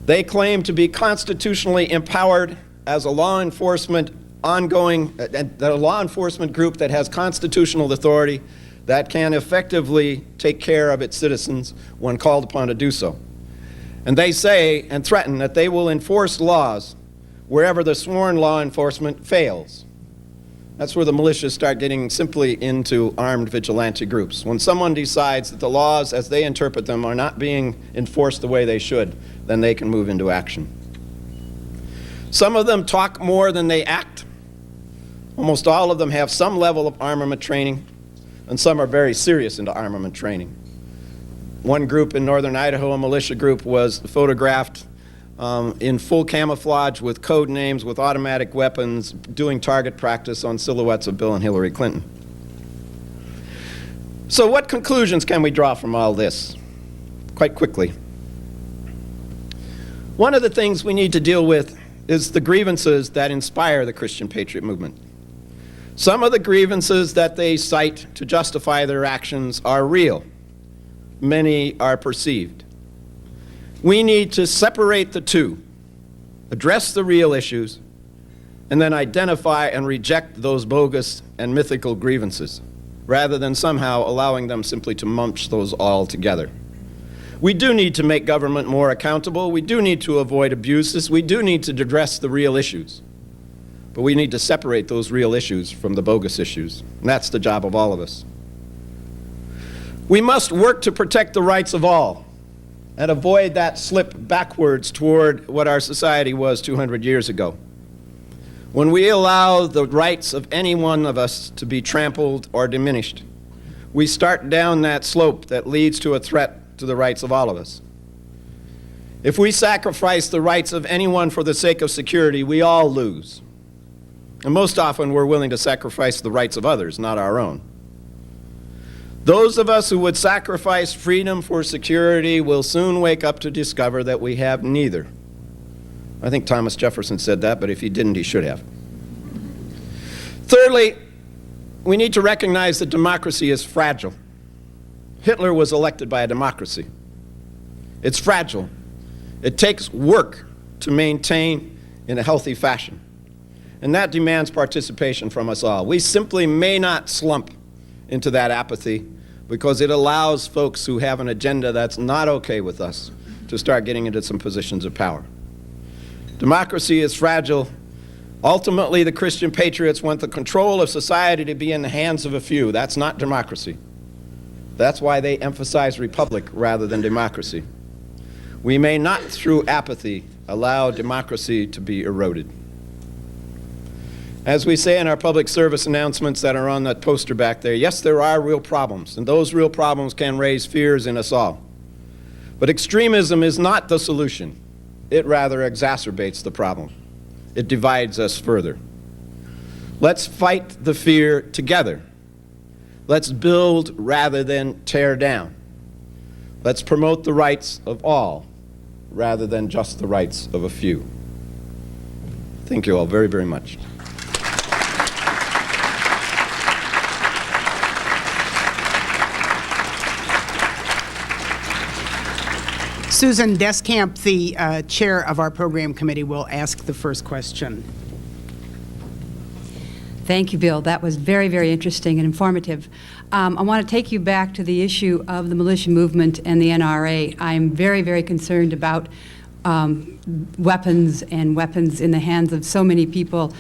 Speaker 3: They claim to be constitutionally empowered as a law enforcement a law enforcement group that has constitutional authority that can effectively take care of its citizens when called upon to do so. And they say and threaten that they will enforce laws wherever the sworn law enforcement fails. That's where the militias start getting simply into armed vigilante groups. When someone decides that the laws as they interpret them are not being enforced the way they should, then they can move into action. Some of them talk more than they act. Almost all of them have some level of armament training, and some are very serious into armament training. One group in northern Idaho, a militia group, was photographed in full camouflage with code names, with automatic weapons, doing target practice on silhouettes of Bill and Hillary Clinton. So what conclusions can we draw from all this? Quite quickly. One of the things we need to deal with is the grievances that inspire the Christian Patriot movement. Some of the grievances that they cite to justify their actions are real. Many are perceived. We need to separate the two, address the real issues, and then identify and reject those bogus and mythical grievances, rather than somehow allowing them simply to munch those all together. We do need to make government more accountable. We do need to avoid abuses. We do need to address the real issues. But we need to separate those real issues from the bogus issues. And that's the job of all of us. We must work to protect the rights of all and avoid that slip backwards toward what our society was 200 years ago. When we allow the rights of any one of us to be trampled or diminished, we start down that slope that leads to a threat to the rights of all of us. If we sacrifice the rights of anyone for the sake of security, we all lose. And most often we're willing to sacrifice the rights of others, not our own. Those of us who would sacrifice freedom for security will soon wake up to discover that we have neither. I think Thomas Jefferson said that, but if he didn't, he should have. Thirdly, we need to recognize that democracy is fragile. Hitler was elected by a democracy. It's fragile. It takes work to maintain in a healthy fashion. And that demands participation from us all. We simply may not slump into that apathy because it allows folks who have an agenda that's not okay with us to start getting into some positions of power. Democracy is fragile. Ultimately, the Christian patriots want the control of society to be in the hands of a few. That's not democracy. That's why they emphasize republic rather than democracy. We may not, through apathy, allow democracy to be eroded. As we say in our public service announcements that are on that poster back there, yes, there are real problems, and those real problems can raise fears in us all. But extremism is not the solution. It rather exacerbates the problem. It divides us further. Let's fight the fear together. Let's build rather than tear down. Let's promote the rights of all rather than just the rights of a few. Thank you all very, very much.
Speaker 2: Susan Deskamp, the chair of our program committee, will ask the first question.
Speaker 4: Thank you, Bill. That was very, very interesting and informative. I want to take you back to the issue of the militia movement and the NRA. I'm very, very concerned about weapons in the hands of so many people,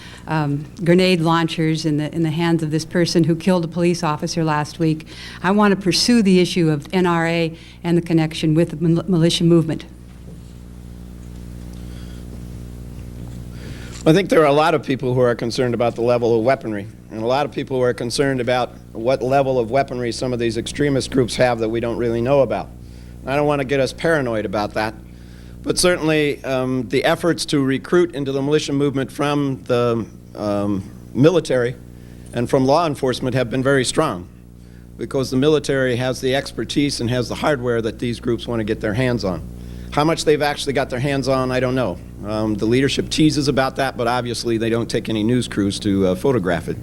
Speaker 4: grenade launchers in the hands of this person who killed a police officer last week. I want to pursue the issue of NRA and the connection with the militia movement.
Speaker 3: I think there are a lot of people who are concerned about the level of weaponry, and a lot of people who are concerned about what level of weaponry some of these extremist groups have that we don't really know about. I don't want to get us paranoid about that, but certainly the efforts to recruit into the militia movement from the military and from law enforcement have been very strong, because the military has the expertise and has the hardware that these groups want to get their hands on. How much they've actually got their hands on, I don't know. The leadership teases about that, but obviously they don't take any news crews to photograph it.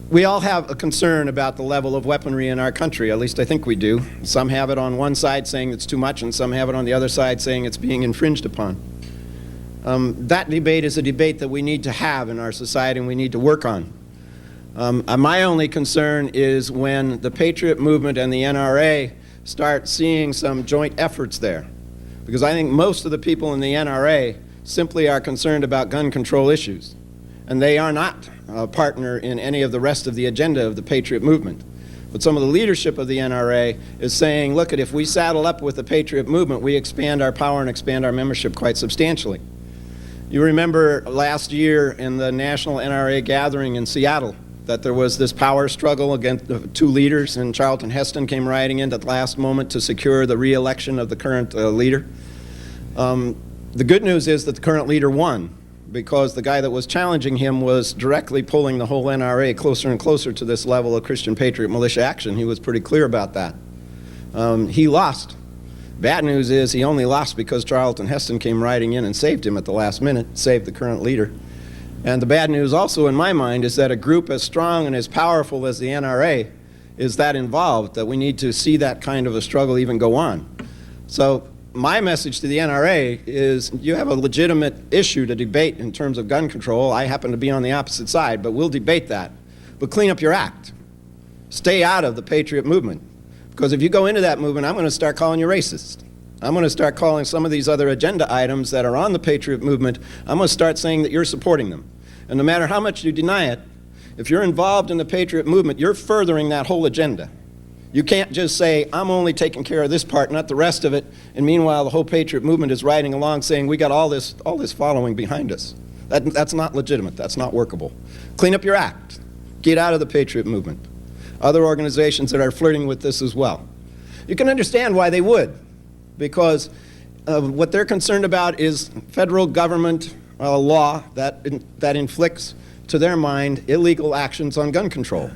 Speaker 3: We all have a concern about the level of weaponry in our country, at least I think we do. Some have it on one side saying it's too much, and some have it on the other side saying it's being infringed upon. That debate is a debate that we need to have in our society and we need to work on. My only concern is when the Patriot movement and the NRA start seeing some joint efforts there. Because I think most of the people in the NRA simply are concerned about gun control issues. And they are not a partner in any of the rest of the agenda of the Patriot movement. But some of the leadership of the NRA is saying, look, if we saddle up with the Patriot movement, we expand our power and expand our membership quite substantially. You remember last year in the National NRA gathering in Seattle, that there was this power struggle against the two leaders, and Charlton Heston came riding in at the last moment to secure the re-election of the current leader. The good news is that the current leader won, because the guy that was challenging him was directly pulling the whole NRA closer and closer to this level of Christian Patriot militia action. He was pretty clear about that. He lost. Bad news is he only lost because Charlton Heston came riding in and saved him at the last minute, saved the current leader. And the bad news also in my mind is that a group as strong and as powerful as the NRA is that involved, that we need to see that kind of a struggle even go on. So my message to the NRA is you have a legitimate issue to debate in terms of gun control. I happen to be on the opposite side, but we'll debate that. But clean up your act. Stay out of the Patriot movement. Because if you go into that movement, I'm going to start calling you racist. I'm going to start calling some of these other agenda items that are on the Patriot movement, I'm going to start saying that you're supporting them. And no matter how much you deny it, if you're involved in the Patriot movement, you're furthering that whole agenda. You can't just say, I'm only taking care of this part, not the rest of it, and meanwhile the whole Patriot movement is riding along saying, we got all this following behind us. That's not legitimate. That's not workable. Clean up your act. Get out of the Patriot movement. Other organizations that are flirting with this as well. You can understand why they would, because what they're concerned about is federal government law that inflicts, to their mind, illegal actions on gun control.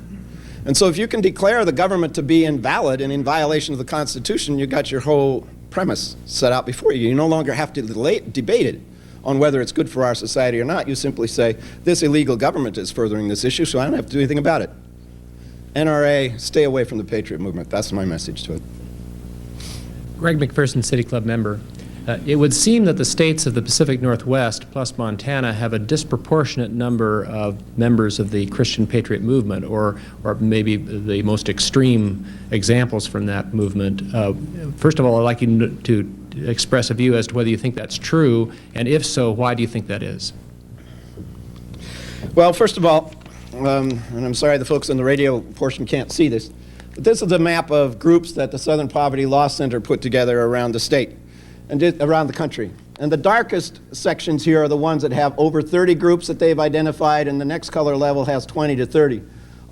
Speaker 3: And so if you can declare the government to be invalid and in violation of the Constitution, you've got your whole premise set out before you. You no longer have to debate it on whether it's good for our society or not. You simply say, this illegal government is furthering this issue, so I don't have to do anything about it. NRA, stay away from the Patriot movement. That's my message to it.
Speaker 5: Greg McPherson, City Club member. It would seem that the states of the Pacific Northwest plus Montana have a disproportionate number of members of the Christian Patriot movement, or maybe the most extreme examples from that movement. First of all, I'd like you to express a view as to whether you think that's true, and if so, why do you think that is?
Speaker 3: Well, first of all, and I'm sorry the folks on the radio portion can't see this, but this is a map of groups that the Southern Poverty Law Center put together around the state. And around the country. And the darkest sections here are the ones that have over 30 groups that they've identified, and the next color level has 20 to 30.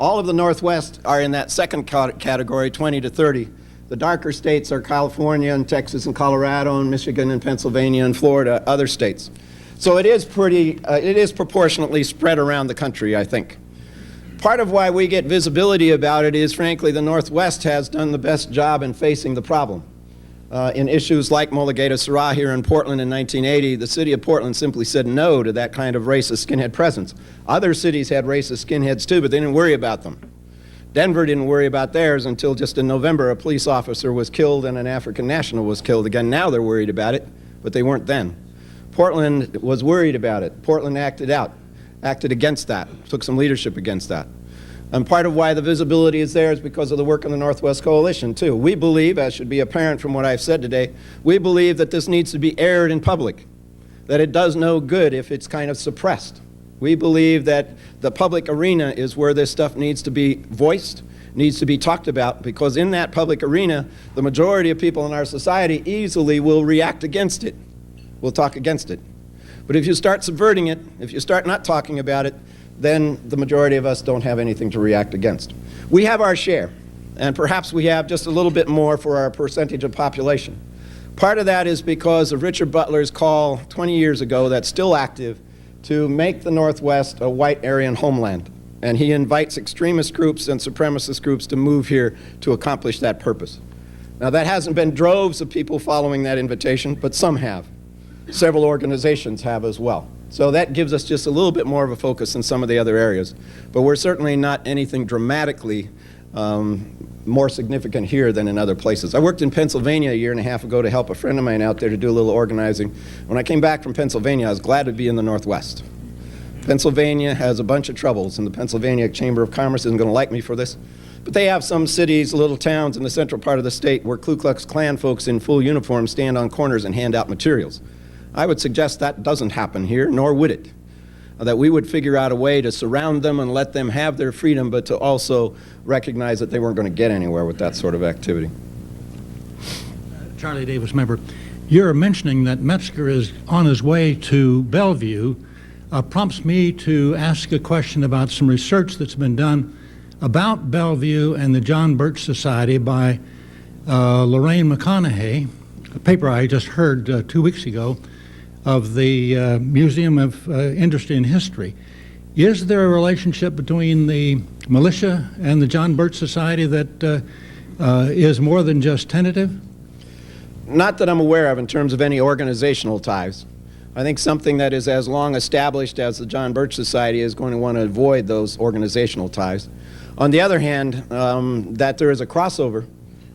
Speaker 3: All of the Northwest are in that second category, 20 to 30. The darker states are California and Texas and Colorado and Michigan and Pennsylvania and Florida, other states. So it is proportionately spread around the country, I think. Part of why we get visibility about it is, frankly, the Northwest has done the best job in facing the problem. In issues like Mulligata Sirah here in Portland in 1980, the city of Portland simply said no to that kind of racist skinhead presence. Other cities had racist skinheads too, but they didn't worry about them. Denver didn't worry about theirs until just in November a police officer was killed and an African national was killed. Again, now they're worried about it, but they weren't then. Portland was worried about it. Portland acted against that, took some leadership against that. And part of why the visibility is there is because of the work of the Northwest Coalition, too. We believe, as should be apparent from what I've said today, we believe that this needs to be aired in public, that it does no good if it's kind of suppressed. We believe that the public arena is where this stuff needs to be voiced, needs to be talked about, because in that public arena, the majority of people in our society easily will react against it, will talk against it. But if you start subverting it, if you start not talking about it, then the majority of us don't have anything to react against. We have our share, and perhaps we have just a little bit more for our percentage of population. Part of that is because of Richard Butler's call 20 years ago that's still active to make the Northwest a white Aryan homeland. And he invites extremist groups and supremacist groups to move here to accomplish that purpose. Now, that hasn't been droves of people following that invitation, but some have. Several organizations have as well. So that gives us just a little bit more of a focus in some of the other areas. But we're certainly not anything dramatically more significant here than in other places. I worked in Pennsylvania a year and a half ago to help a friend of mine out there to do a little organizing. When I came back from Pennsylvania, I was glad to be in the Northwest. Pennsylvania has a bunch of troubles, and the Pennsylvania Chamber of Commerce isn't going to like me for this. But they have some cities, little towns in the central part of the state where Ku Klux Klan folks in full uniform stand on corners and hand out materials. I would suggest that doesn't happen here, nor would it. That we would figure out a way to surround them and let them have their freedom, but to also recognize that they weren't going to get anywhere with that sort of activity.
Speaker 6: Charlie Davis, member. You're mentioning that Metzger is on his way to Bellevue, prompts me to ask a question about some research that's been done about Bellevue and the John Birch Society by Lorraine McConaughey, a paper I just heard 2 weeks ago, of the Museum of Industry and History. Is there a relationship between the militia and the John Birch Society that is more than just tentative?
Speaker 3: Not that I'm aware of in terms of any organizational ties. I think something that is as long established as the John Birch Society is going to want to avoid those organizational ties. On the other hand, that there is a crossover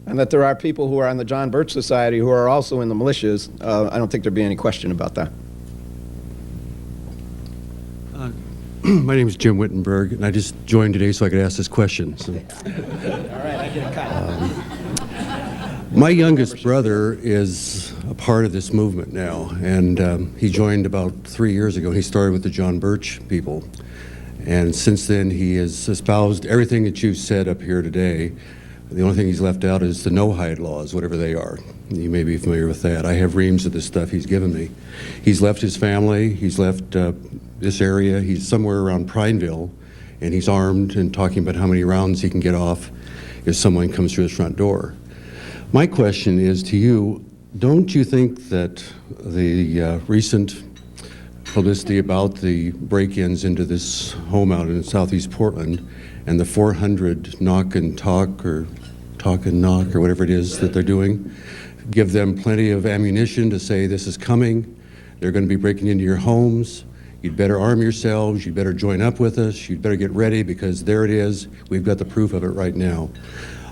Speaker 3: and that there are people who are on the John Birch Society who are also in the militias, I don't think there'd be any question about that.
Speaker 7: My name is Jim Wittenberg, and I just joined today so I could ask this question. So.
Speaker 3: All right, I get a cut.
Speaker 7: My youngest brother is a part of this movement now, and he joined about 3 years ago. He started with the John Birch people, and since then he has espoused everything that you've said up here today. The only thing he's left out is the no-hide laws, whatever they are. You may be familiar with that. I have reams of this stuff he's given me. He's left his family, he's left this area, he's somewhere around Prineville, and he's armed and talking about how many rounds he can get off if someone comes through his front door. My question is to you, don't you think that the recent publicity about the break-ins into this home out in southeast Portland and the 400 knock and talk or talk and knock or whatever it is that they're doing, give them plenty of ammunition to say this is coming, they're going to be breaking into your homes, you'd better arm yourselves, you'd better join up with us, you'd better get ready because there it is, we've got the proof of it right now.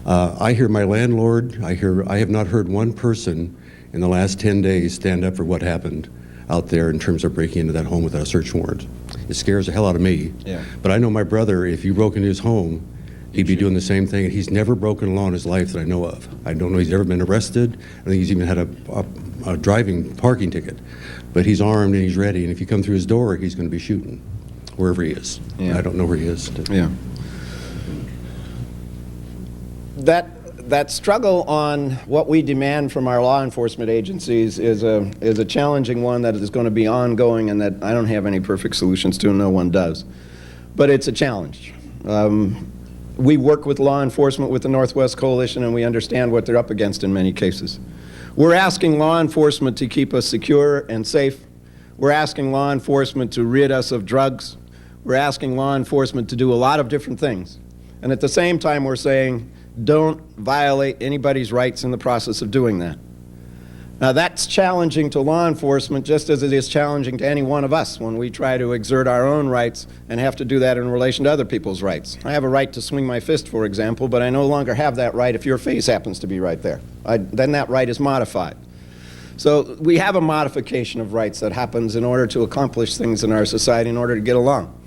Speaker 7: I hear my landlord, I have not heard one person in the last 10 days stand up for what happened out there in terms of breaking into that home without a search warrant. It scares the hell out of me. Yeah. But I know my brother, if you broke into his home, he'd be doing the same thing, and he's never broken a law in his life that I know of. I don't know he's ever been arrested. I think he's even had a driving parking ticket. But he's armed and he's ready, and if you come through his door, he's going to be shooting wherever he is. Yeah. I don't know where he is.
Speaker 3: Yeah. that struggle on what we demand from our law enforcement agencies is a challenging one that is going to be ongoing, and that I don't have any perfect solutions to, and no one does. But it's a challenge. We work with law enforcement with the Northwest Coalition, and we understand what they're up against in many cases. We're asking law enforcement to keep us secure and safe. We're asking law enforcement to rid us of drugs. We're asking law enforcement to do a lot of different things. And at the same time, we're saying, don't violate anybody's rights in the process of doing that. Now, that's challenging to law enforcement just as it is challenging to any one of us when we try to exert our own rights and have to do that in relation to other people's rights. I have a right to swing my fist, for example, but I no longer have that right if your face happens to be right there. Then that right is modified. So we have a modification of rights that happens in order to accomplish things in our society in order to get along.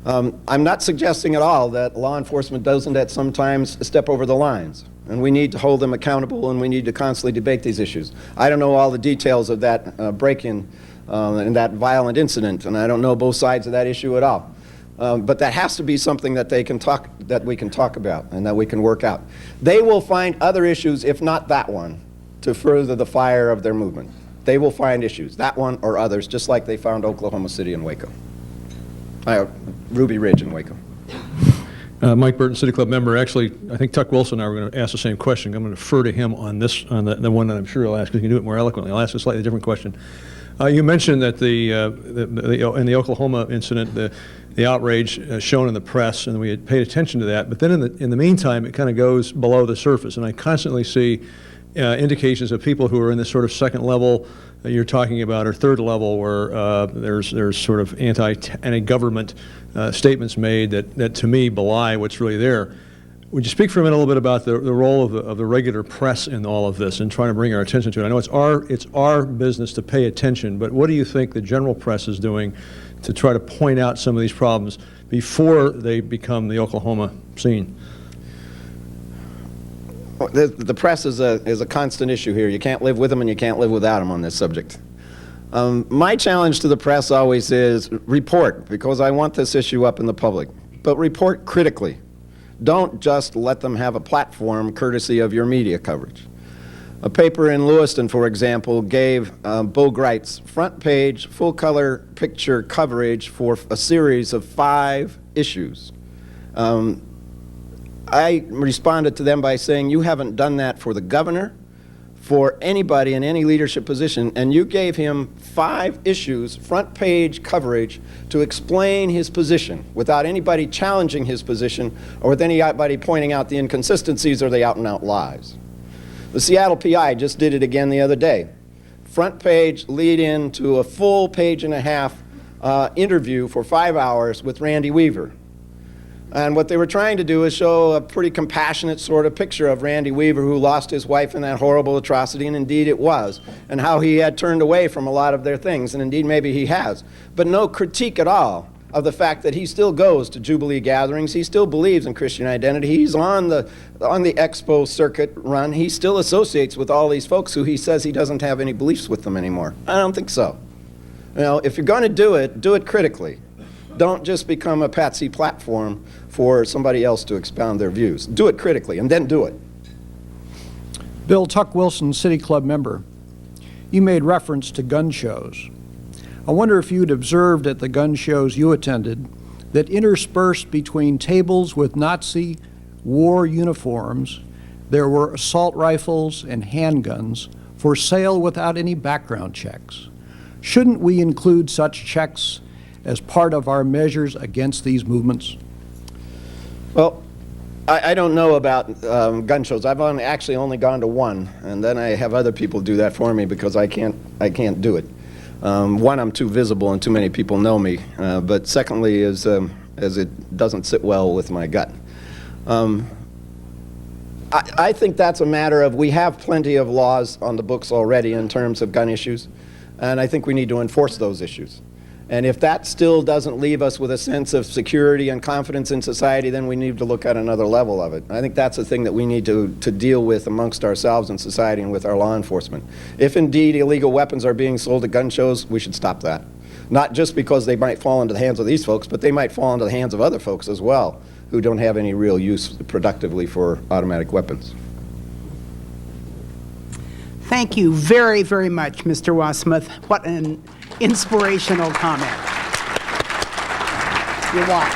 Speaker 3: I'm not suggesting at all that law enforcement doesn't at sometimes step over the lines, and we need to hold them accountable, and we need to constantly debate these issues. I don't know all the details of that break-in and that violent incident, and I don't know both sides of that issue at all. But that has to be something that we can talk about and that we can work out. They will find other issues, if not that one, to further the fire of their movement. They will find issues, that one or others, just like they found Oklahoma City and Waco. Ruby Ridge in Waco.
Speaker 8: Mike Burton, City Club member. Actually, I think Tuck Wilson and I were going to ask the same question. I'm going to defer to him on this, on the one that I'm sure he'll ask, because he can do it more eloquently. I'll ask a slightly different question. You mentioned that in the Oklahoma incident, the outrage shown in the press, and we had paid attention to that. But then in the meantime, it kind of goes below the surface, and I constantly see indications of people who are in this sort of second level that you're talking about, or third level, where there's sort of anti-government statements made that to me belie what's really there. Would you speak for a minute a little bit about the role of the regular press in all of this and trying to bring our attention to it? I know it's our business to pay attention, but what do you think the general press is doing to try to point out some of these problems before they become the Oklahoma scene?
Speaker 3: The press is a constant issue here. You can't live with them and you can't live without them on this subject. My challenge to the press always is report, because I want this issue up in the public, but report critically. Don't just let them have a platform courtesy of your media coverage. A paper in Lewiston, for example, gave Bo Greit's front page, full-color picture coverage for a series of 5 issues. I responded to them by saying, you haven't done that for the governor, for anybody in any leadership position, and you gave him 5 issues, front page coverage, to explain his position without anybody challenging his position or with anybody pointing out the inconsistencies or the out-and-out lies. The Seattle PI just did it again the other day. Front page lead in to a full page-and-a-half interview for 5 hours with Randy Weaver. And what they were trying to do is show a pretty compassionate sort of picture of Randy Weaver, who lost his wife in that horrible atrocity, and indeed it was, and how he had turned away from a lot of their things, and indeed maybe he has. But no critique at all of the fact that he still goes to Jubilee gatherings, he still believes in Christian identity, he's on the expo circuit run, he still associates with all these folks who he says he doesn't have any beliefs with them anymore. I don't think so. You know, if you're going to do it critically. Don't just become a patsy platform for somebody else to expound their views. Do it critically, and then do it.
Speaker 9: Bill, Tuck Wilson, City Club member. You made reference to gun shows. I wonder if you'd observed at the gun shows you attended that interspersed between tables with Nazi war uniforms, there were assault rifles and handguns for sale without any background checks. Shouldn't we include such checks as part of our measures against these movements?
Speaker 3: Well, I don't know about gun shows. I've actually only gone to one, and then I have other people do that for me because I can't do it. One, I'm too visible and too many people know me, but secondly is as it doesn't sit well with my gut. I think that's a matter of, we have plenty of laws on the books already in terms of gun issues, and I think we need to enforce those issues. And if that still doesn't leave us with a sense of security and confidence in society, then we need to look at another level of it. I think that's a thing that we need to deal with amongst ourselves in society and with our law enforcement. If indeed illegal weapons are being sold at gun shows, we should stop that. Not just because they might fall into the hands of these folks, but they might fall into the hands of other folks as well who don't have any real use productively for automatic weapons.
Speaker 2: Thank you very, very much, Mr. Wassmuth. What an inspirational comment. You watch.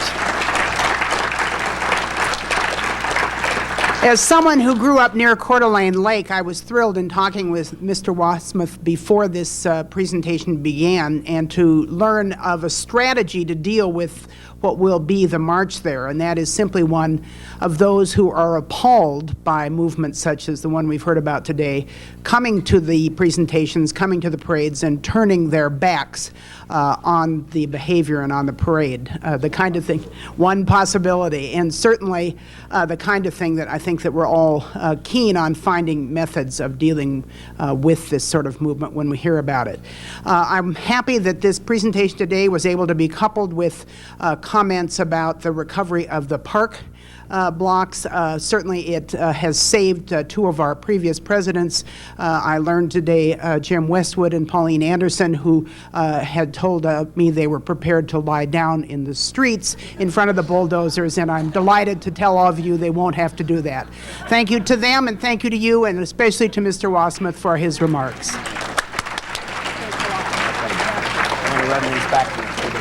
Speaker 2: As someone who grew up near Coeur d'Alene Lake, I was thrilled in talking with Mr. Wassmuth before this presentation began and to learn of a strategy to deal with what will be the march there, and that is simply one of those who are appalled by movements such as the one we've heard about today, coming to the presentations, coming to the parades, and turning their backs on the behavior and on the parade. The kind of thing, one possibility, and certainly the kind of thing that I think that we're all keen on finding methods of dealing with this sort of movement when we hear about it. I'm happy that this presentation today was able to be coupled with comments about the recovery of the park blocks. Certainly it has saved two of our previous presidents. I learned today Jim Westwood and Pauline Anderson, who had told me they were prepared to lie down in the streets in front of the bulldozers, and I'm delighted to tell all of you they won't have to do that. Thank you to them, and thank you to you, and especially to Mr. Wassmuth for his remarks.
Speaker 3: I'm going to run these back.